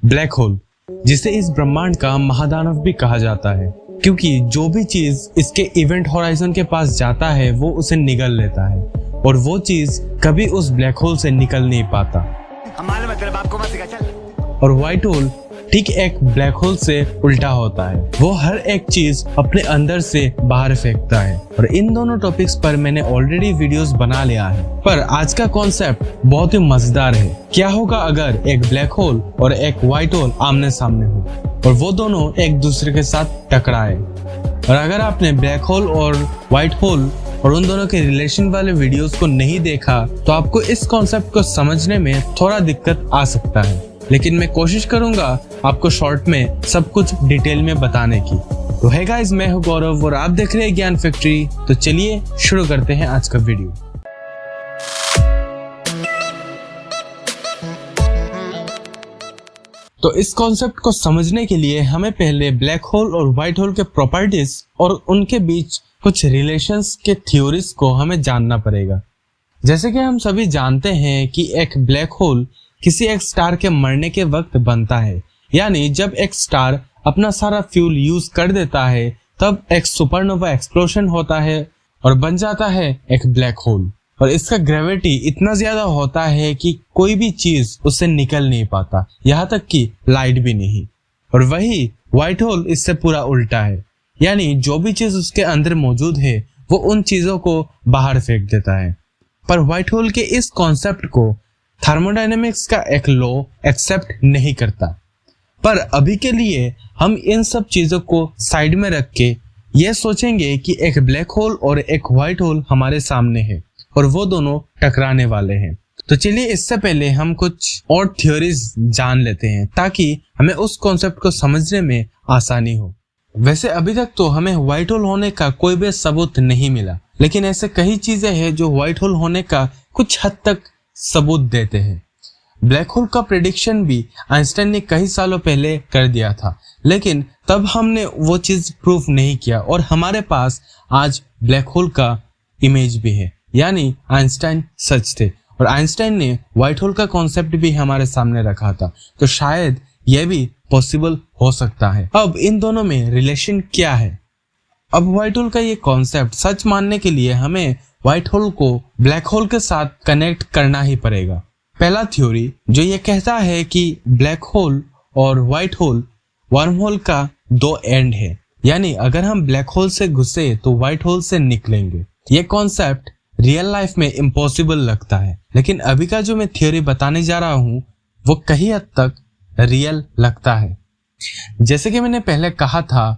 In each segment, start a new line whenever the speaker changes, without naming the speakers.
Black hole, जिसे इस ब्रह्मांड का महादानव भी कहा जाता है, क्योंकि जो भी चीज इसके इवेंट होराइजन के पास जाता है वो उसे निगल लेता है और वो चीज कभी उस ब्लैक होल से निकल नहीं पाता। और व्हाइट होल ठीक एक ब्लैक होल से उल्टा होता है, वो हर एक चीज अपने अंदर से बाहर फेंकता है। और इन दोनों टॉपिक्स पर मैंने ऑलरेडी वीडियोस बना लिया है, पर आज का कॉन्सेप्ट बहुत ही मजेदार है। क्या होगा अगर एक ब्लैक होल और एक व्हाइट होल आमने सामने हो और वो दोनों एक दूसरे के साथ टकराए? और अगर आपने ब्लैक होल और व्हाइट होल और उन दोनों के रिलेशन वाले वीडियोस को नहीं देखा तो आपको इस कॉन्सेप्ट को समझने में थोड़ा दिक्कत आ सकता है, लेकिन मैं कोशिश करूंगा आपको शॉर्ट में सब कुछ डिटेल में बताने की। तो हे गाइस, मैं हूं गौरव और आप देख रहे हैं ज्ञान फैक्ट्री। तो चलिए शुरू करते हैं आज का वीडियो। तो इस कॉन्सेप्ट को समझने के लिए हमें पहले ब्लैक होल और व्हाइट होल के प्रॉपर्टीज और उनके बीच कुछ रिलेशंस के थ्योरीज को हमें जानना पड़ेगा। जैसे कि हम सभी जानते हैं कि एक ब्लैक होल किसी एक स्टार के मरने के वक्त बनता है, यानी जब एक स्टार अपना सारा फ्यूल यूज कर देता है तब एक सुपरनोवा एक्सप्लोजन होता है और बन जाता है एक ब्लैक होल। और इसका ग्रेविटी इतना ज्यादा होता है कि कोई भी चीज उससे निकल नहीं पाता, यहाँ तक कि लाइट भी नहीं। और वही व्हाइट होल इससे पूरा उल्टा है, यानी जो भी चीज उसके अंदर मौजूद है वो उन चीजों को बाहर फेंक देता है। पर व्हाइट होल के इस कॉन्सेप्ट को थर्मोडायनेमिक्स का एक लॉ एक्सेप्ट नहीं करता। पर अभी के लिए हम इन सब चीजों को साइड में रख के ये सोचेंगे कि एक ब्लैक होल और एक व्हाइट होल हमारे सामने है और वो दोनों टकराने वाले हैं। तो चलिए इससे पहले हम कुछ और थ्योरीज जान लेते हैं ताकि हमें उस कॉन्सेप्ट को समझने में आसानी हो। वैसे अभी तक तो हमें व्हाइट होल होने का कोई भी सबूत नहीं मिला, लेकिन ऐसे कई चीजें हैं जो व्हाइट होल होने का कुछ हद तक सबूत देते हैं। ब्लैक होल का प्रेडिक्शन भी आइंस्टाइन ने कई सालों पहले कर दिया था, लेकिन तब हमने वो चीज प्रूफ नहीं किया और हमारे पास आज ब्लैक होल का इमेज भी है, यानी आइंस्टाइन सच थे और आइंस्टाइन ने व्हाइट होल का कॉन्सेप्ट भी हमारे सामने रखा था। तो शायद यह भी पॉसिबल हो सकता है। अब इन दोनों में रिलेशन क्या है? अब व्हाइट होल का ये कॉन्सेप्ट सच मानने के लिए हमें व्हाइट होल को ब्लैक होल के साथ कनेक्ट करना ही पड़ेगा। पहला थ्योरी जो ये कहता है कि ब्लैक होल और व्हाइट होल वर्म होल का दो एंड है, यानी अगर हम ब्लैक होल से घुसे तो व्हाइट होल से निकलेंगे। ये कॉन्सेप्ट रियल लाइफ में इम्पॉसिबल लगता है, लेकिन अभी का जो मैं थ्योरी बताने जा रहा हूँ वो कहीं हद तक रियल लगता है। जैसे कि मैंने पहले कहा था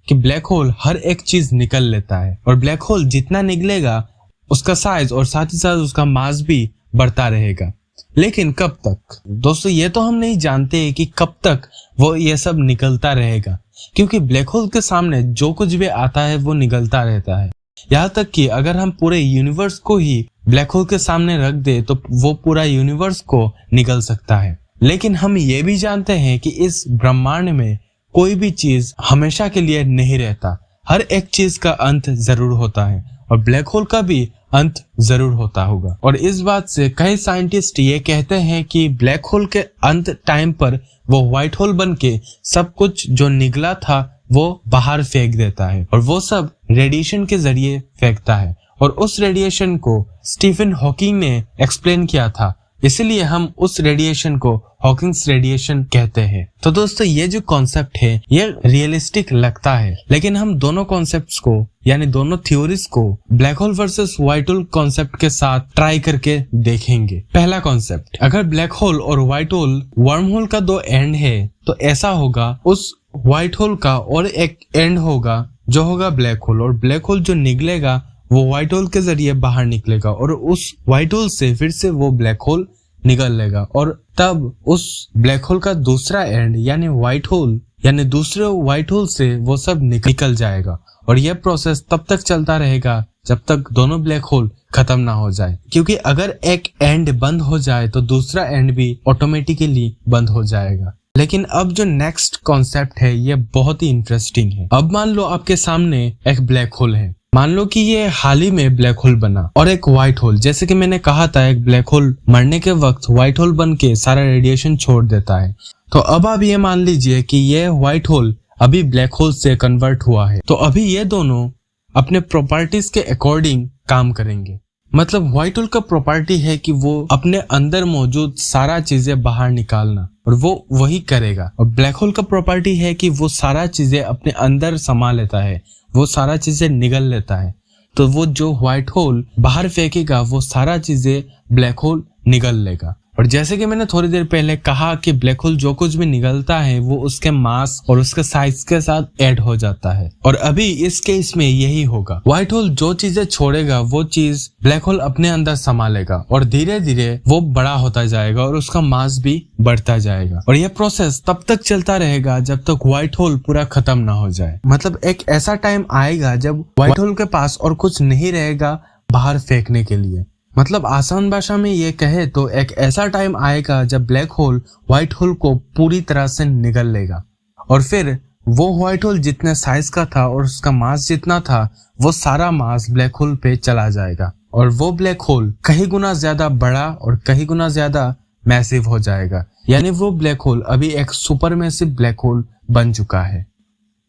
कि ब्लैक होल हर एक चीज निकल लेता है और ब्लैक होल जितना निकलेगा उसका साइज और साथ ही साथ उसका मास भी बढ़ता रहेगा। लेकिन कब तक? दोस्तों ये तो हम नहीं जानते कि कब तक वो ये सब निकलता रहेगा, क्योंकि ब्लैक होल के सामने जो कुछ भी आता है वो निकलता रहता है। यहाँ तक कि अगर हम पूरे यूनिवर्स को ही ब्लैक होल के सामने रख दे तो वो पूरा यूनिवर्स को निकल सकता है। लेकिन हम ये भी जानते हैं कि इस ब्रह्मांड में कोई भी चीज हमेशा के लिए नहीं रहता, हर एक चीज का अंत जरूर होता है और ब्लैक होल का भी अंत जरूर होता होगा। और इस बात से कई साइंटिस्ट ये कहते हैं कि ब्लैक होल के अंत टाइम पर वो व्हाइट होल बन के सब कुछ जो निकला था वो बाहर फेंक देता है और वो सब रेडिएशन के जरिए फेंकता है। और उस रेडिएशन को स्टीफन हॉकिंग ने एक्सप्लेन किया था, इसलिए हम उस रेडिएशन को हॉकिंग्स रेडिएशन कहते हैं। तो दोस्तों ये जो कॉन्सेप्ट है ये रियलिस्टिक लगता है, लेकिन हम दोनों कॉन्सेप्ट्स को यानी दोनों थ्योरीज को black hole versus white hole concept के साथ ट्राई करके देखेंगे। पहला कॉन्सेप्ट, अगर ब्लैक होल और व्हाइट होल वर्म होल का दो एंड है तो ऐसा होगा उस व्हाइट होल का और एक एंड होगा जो होगा ब्लैक होल, और ब्लैक होल जो निकलेगा वो व्हाइट होल के जरिए बाहर निकलेगा और उस व्हाइट होल से फिर से वो ब्लैक होल निकल लेगा और तब उस ब्लैक होल का दूसरा एंड यानी व्हाइट होल यानी दूसरे व्हाइट होल से वो सब निकल जाएगा। और यह प्रोसेस तब तक चलता रहेगा जब तक दोनों ब्लैक होल खत्म ना हो जाए, क्योंकि अगर एक एंड बंद हो जाए तो दूसरा एंड भी ऑटोमेटिकली बंद हो जाएगा। लेकिन अब जो नेक्स्ट कॉन्सेप्ट है ये बहुत ही इंटरेस्टिंग है। अब मान लो आपके सामने एक ब्लैक होल है, मान लो कि ये हाल ही में ब्लैक होल बना और एक व्हाइट होल, जैसे कि मैंने कहा था एक ब्लैक होल मरने के वक्त व्हाइट होल बन के सारा रेडिएशन छोड़ देता है। तो अब आप ये मान लीजिए कि ये व्हाइट होल अभी ब्लैक होल से कन्वर्ट हुआ है, तो अभी ये दोनों अपने प्रॉपर्टीज के अकॉर्डिंग काम करेंगे। मतलब व्हाइट होल का प्रॉपर्टी है कि वो अपने अंदर मौजूद सारा चीजें बाहर निकालना, और वो वही करेगा। और ब्लैक होल का प्रॉपर्टी है कि वो सारा चीजें अपने अंदर समा लेता है, वो सारा चीजें निगल लेता है। तो वो जो व्हाइट होल बाहर फेंकेगा वो सारा चीजें ब्लैक होल निगल लेगा। और जैसे कि मैंने थोड़ी देर पहले कहा कि ब्लैक होल जो कुछ भी निगलता है वो उसके मास और उसके साइज के साथ ऐड हो जाता है, और अभी इस केस में यही होगा। व्हाइट होल जो चीजें छोड़ेगा वो चीज ब्लैक होल अपने अंदर समा लेगा, और धीरे धीरे वो बड़ा होता जाएगा और उसका मास भी बढ़ता जाएगा। और यह प्रोसेस तब तक चलता रहेगा जब तक व्हाइट होल पूरा खत्म ना हो जाए। मतलब एक ऐसा टाइम आएगा जब व्हाइट होल के पास और कुछ नहीं रहेगा बाहर फेंकने के लिए। मतलब आसान भाषा में ये कहे तो एक ऐसा टाइम आएगा जब ब्लैक होल व्हाइट होल को पूरी तरह से निगल लेगा, और फिर वो व्हाइट होल जितने साइज का था और उसका मास जितना था वो सारा मास ब्लैक होल पे चला जाएगा, और वो ब्लैक होल कई गुना ज्यादा बड़ा और कई गुना ज्यादा मैसिव हो जाएगा। यानी वो ब्लैक होल अभी एक सुपर मैसिव ब्लैक होल बन चुका है।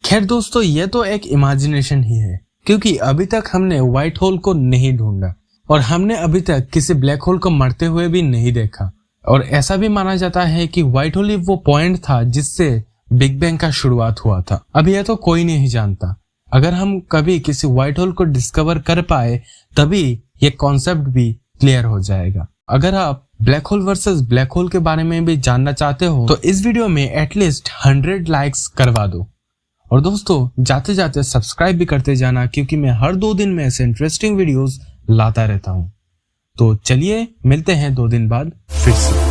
खैर दोस्तों, ये तो एक इमेजिनेशन ही है, क्योंकि अभी तक हमने व्हाइट होल को नहीं ढूंढा और हमने अभी तक किसी ब्लैक होल को मरते हुए भी नहीं देखा। और ऐसा भी माना जाता है कि व्हाइट होल ही वो पॉइंट था जिससे बिग बैंग का शुरुआत हुआ था। अब यह तो कोई नहीं जानता। अगर हम कभी किसी व्हाइट होल को डिस्कवर कर पाए तभी ये कॉन्सेप्ट भी क्लियर हो जाएगा। अगर आप black hole versus black hole के बारे में भी जानना चाहते हो तो इस वीडियो में एटलीस्ट 100 लाइक्स करवा दो। और दोस्तों, जाते जाते सब्सक्राइब भी करते जाना, क्योंकि मैं हर 2 दिन में ऐसे इंटरेस्टिंग वीडियोस लाता रहता हूं। तो चलिए मिलते हैं 2 दिन बाद फिर से।